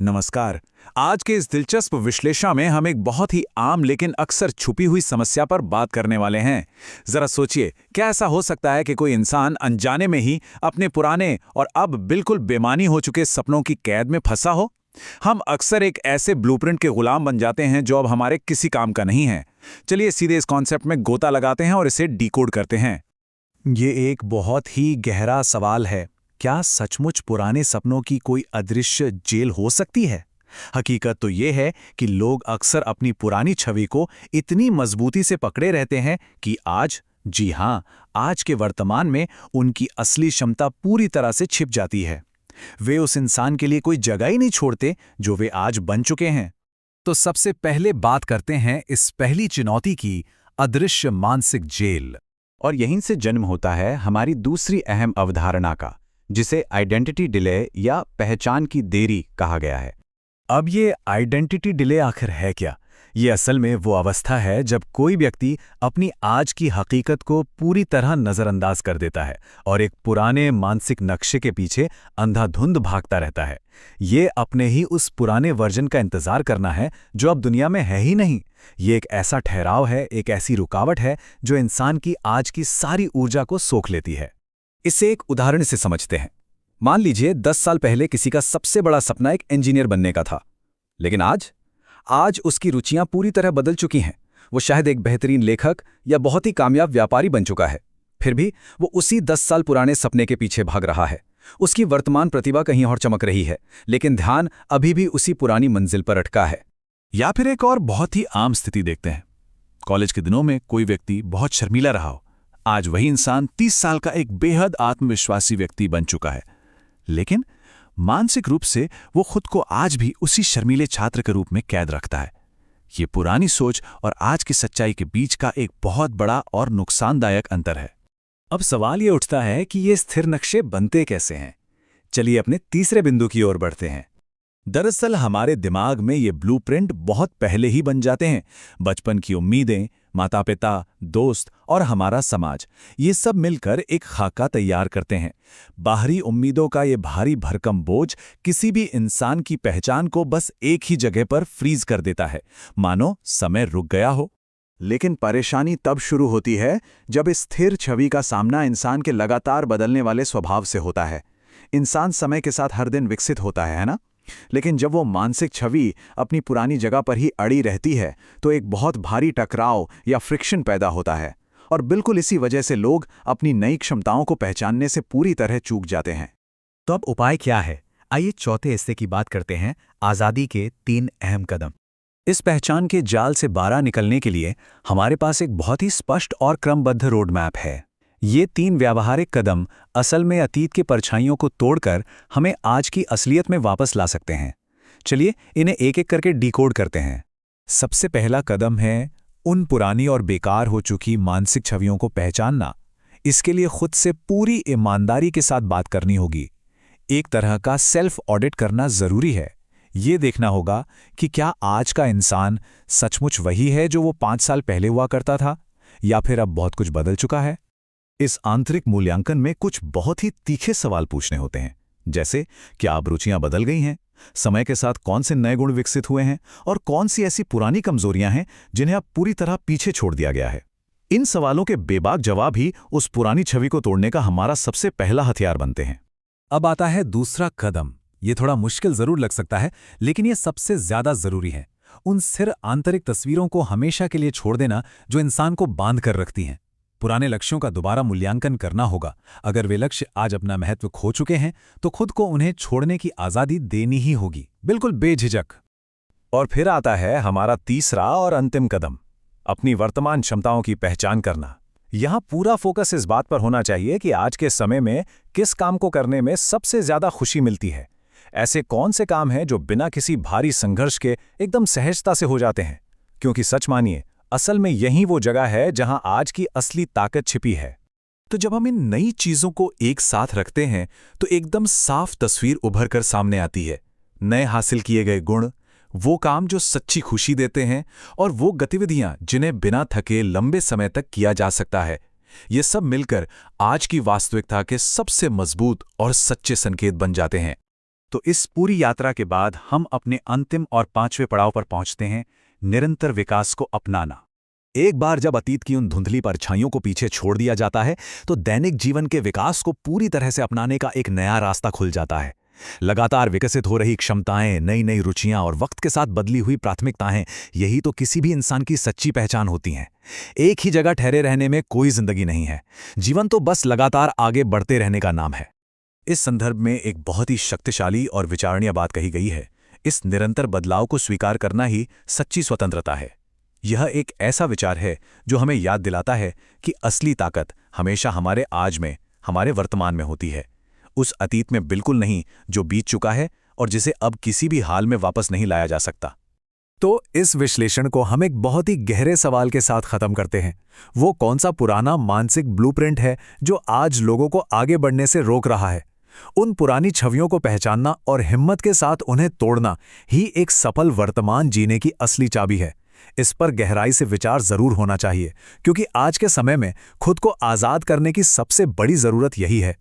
नमस्कार। आज के इस दिलचस्प विश्लेषण में हम एक बहुत ही आम लेकिन अक्सर छुपी हुई समस्या पर बात करने वाले हैं। जरा सोचिए, क्या ऐसा हो सकता है कि कोई इंसान अनजाने में ही अपने पुराने और अब बिल्कुल बेमानी हो चुके सपनों की कैद में फंसा हो? हम अक्सर एक ऐसे ब्लूप्रिंट के गुलाम बन जाते हैं जो अब हमारे किसी काम का नहीं है। चलिए सीधे इस कॉन्सेप्ट में गोता लगाते हैं और इसे डिकोड करते हैं। ये एक बहुत ही गहरा सवाल है। क्या सचमुच पुराने सपनों की कोई अदृश्य जेल हो सकती है? हकीकत तो ये है कि लोग अक्सर अपनी पुरानी छवि को इतनी मजबूती से पकड़े रहते हैं कि आज, जी हां, आज के वर्तमान में उनकी असली क्षमता पूरी तरह से छिप जाती है। वे उस इंसान के लिए कोई जगह ही नहीं छोड़ते जो वे आज बन चुके हैं। तो सबसे पहले बात करते हैं इस पहली चुनौती की, अदृश्य मानसिक जेल। और यहीं से जन्म होता है हमारी दूसरी अहम अवधारणा का, जिसे आइडेंटिटी डिले या पहचान की देरी कहा गया है। अब ये आइडेंटिटी डिले आखिर है क्या? ये असल में वो अवस्था है जब कोई व्यक्ति अपनी आज की हकीकत को पूरी तरह नज़रअंदाज कर देता है और एक पुराने मानसिक नक्शे के पीछे अंधाधुंध भागता रहता है। ये अपने ही उस पुराने वर्जन का इंतजार करना है जो अब दुनिया में है ही नहीं। ये एक ऐसा ठहराव है, एक ऐसी रुकावट है जो इंसान की आज की सारी ऊर्जा को सोख लेती है। इसे एक उदाहरण से समझते हैं। मान लीजिए 10 साल पहले किसी का सबसे बड़ा सपना एक इंजीनियर बनने का था, लेकिन आज उसकी रुचियां पूरी तरह बदल चुकी हैं। वो शायद एक बेहतरीन लेखक या बहुत ही कामयाब व्यापारी बन चुका है। फिर भी वो उसी 10 साल पुराने सपने के पीछे भाग रहा है। उसकी वर्तमान प्रतिभा कहीं और चमक रही है, लेकिन ध्यान अभी भी उसी पुरानी मंजिल पर अटका है। या फिर एक और बहुत ही आम स्थिति देखते हैं। कॉलेज के दिनों में कोई व्यक्ति बहुत शर्मीला रहा हो। आज वही इंसान 30 साल का एक बेहद आत्मविश्वासी व्यक्ति बन चुका है, लेकिन मानसिक रूप से वो खुद को आज भी उसी शर्मीले छात्र के रूप में कैद रखता है। ये पुरानी सोच और आज की सच्चाई के बीच का एक बहुत बड़ा और नुकसानदायक अंतर है। अब सवाल ये उठता है कि ये स्थिर नक्शे बनते कैसे हैं? चलिए अपने तीसरे बिंदु की ओर बढ़ते हैं। दरअसल हमारे दिमाग में ये ब्लूप्रिंट बहुत पहले ही बन जाते हैं। बचपन की उम्मीदें, माता पिता, दोस्त और हमारा समाज, ये सब मिलकर एक खाका तैयार करते हैं। बाहरी उम्मीदों का ये भारी भरकम बोझ किसी भी इंसान की पहचान को बस एक ही जगह पर फ्रीज कर देता है, मानो समय रुक गया हो। लेकिन परेशानी तब शुरू होती है जब इस स्थिर छवि का सामना इंसान के लगातार बदलने वाले स्वभाव से होता है। इंसान समय के साथ हर दिन विकसित होता है ना? लेकिन जब वो मानसिक छवि अपनी पुरानी जगह पर ही अड़ी रहती है तो एक बहुत भारी टकराव या फ्रिक्शन पैदा होता है, और बिल्कुल इसी वजह से लोग अपनी नई क्षमताओं को पहचानने से पूरी तरह चूक जाते हैं। तो अब उपाय क्या है? आइए चौथे हिस्से की बात करते हैं, आज़ादी के 3 अहम कदम। इस पहचान के जाल से बाहर निकलने के लिए हमारे पास एक बहुत ही स्पष्ट और क्रमबद्ध रोड मैप है। ये 3 व्यावहारिक कदम असल में अतीत की परछाइयों को तोड़कर हमें आज की असलियत में वापस ला सकते हैं। चलिए इन्हें एक एक करके डिकोड करते हैं। सबसे पहला कदम है उन पुरानी और बेकार हो चुकी मानसिक छवियों को पहचानना। इसके लिए खुद से पूरी ईमानदारी के साथ बात करनी होगी। एक तरह का सेल्फ ऑडिट करना जरूरी है। ये देखना होगा कि क्या आज का इंसान सचमुच वही है जो वो 5 साल पहले हुआ करता था, या फिर अब बहुत कुछ बदल चुका है। इस आंतरिक मूल्यांकन में कुछ बहुत ही तीखे सवाल पूछने होते हैं, जैसे क्या अब रुचियां बदल गई हैं, समय के साथ कौन से नए गुण विकसित हुए हैं, और कौन सी ऐसी पुरानी कमजोरियां हैं जिन्हें अब पूरी तरह पीछे छोड़ दिया गया है। इन सवालों के बेबाक जवाब ही उस पुरानी छवि को तोड़ने का हमारा सबसे पहला हथियार बनते हैं। अब आता है दूसरा कदम। ये थोड़ा मुश्किल जरूर लग सकता है, लेकिन ये सबसे ज्यादा जरूरी है। उन स्थिर आंतरिक तस्वीरों को हमेशा के लिए छोड़ देना जो इंसान को बांध कर रखती हैं। पुराने लक्ष्यों का दोबारा मूल्यांकन करना होगा। अगर वे लक्ष्य आज अपना महत्व खो चुके हैं तो खुद को उन्हें छोड़ने की आज़ादी देनी ही होगी, बिल्कुल बेझिझक। और फिर आता है हमारा तीसरा और अंतिम कदम, अपनी वर्तमान क्षमताओं की पहचान करना। यहाँ पूरा फोकस इस बात पर होना चाहिए कि आज के समय में किस काम को करने में सबसे ज्यादा खुशी मिलती है। ऐसे कौन से काम हैं जो बिना किसी भारी संघर्ष के एकदम सहजता से हो जाते हैं, क्योंकि सच मानिए असल में यही वो जगह है जहां आज की असली ताकत छिपी है। तो जब हम इन नई चीजों को एक साथ रखते हैं तो एकदम साफ तस्वीर उभर कर सामने आती है। नए हासिल किए गए गुण, वो काम जो सच्ची खुशी देते हैं, और वो गतिविधियां जिन्हें बिना थके लंबे समय तक किया जा सकता है, ये सब मिलकर आज की वास्तविकता के सबसे मजबूत और सच्चे संकेत बन जाते हैं। तो इस पूरी यात्रा के बाद हम अपने अंतिम और 5वें पड़ाव पर पहुंचते हैं, निरंतर विकास को अपनाना। एक बार जब अतीत की उन धुंधली परछाइयों को पीछे छोड़ दिया जाता है तो दैनिक जीवन के विकास को पूरी तरह से अपनाने का एक नया रास्ता खुल जाता है। लगातार विकसित हो रही क्षमताएं, नई नई रुचियां और वक्त के साथ बदली हुई प्राथमिकताएं, यही तो किसी भी इंसान की सच्ची पहचान होती हैं। एक ही जगह ठहरे रहने में कोई जिंदगी नहीं है। जीवन तो बस लगातार आगे बढ़ते रहने का नाम है। इस संदर्भ में एक बहुत ही शक्तिशाली और विचारणीय बात कही गई है। इस निरंतर बदलाव को स्वीकार करना ही सच्ची स्वतंत्रता है। यह एक ऐसा विचार है जो हमें याद दिलाता है कि असली ताकत हमेशा हमारे आज में, हमारे वर्तमान में होती है। उस अतीत में बिल्कुल नहीं जो बीत चुका है और जिसे अब किसी भी हाल में वापस नहीं लाया जा सकता। तो इस विश्लेषण को हम एक बहुत ही गहरे सवाल के साथ खत्म करते हैं। वो कौन सा पुराना मानसिक ब्लूप्रिंट है जो आज लोगों को आगे बढ़ने से रोक रहा है? उन पुरानी छवियों को पहचानना और हिम्मत के साथ उन्हें तोड़ना ही एक सफल वर्तमान जीने की असली चाबी है। इस पर गहराई से विचार जरूर होना चाहिए, क्योंकि आज के समय में खुद को आजाद करने की सबसे बड़ी जरूरत यही है।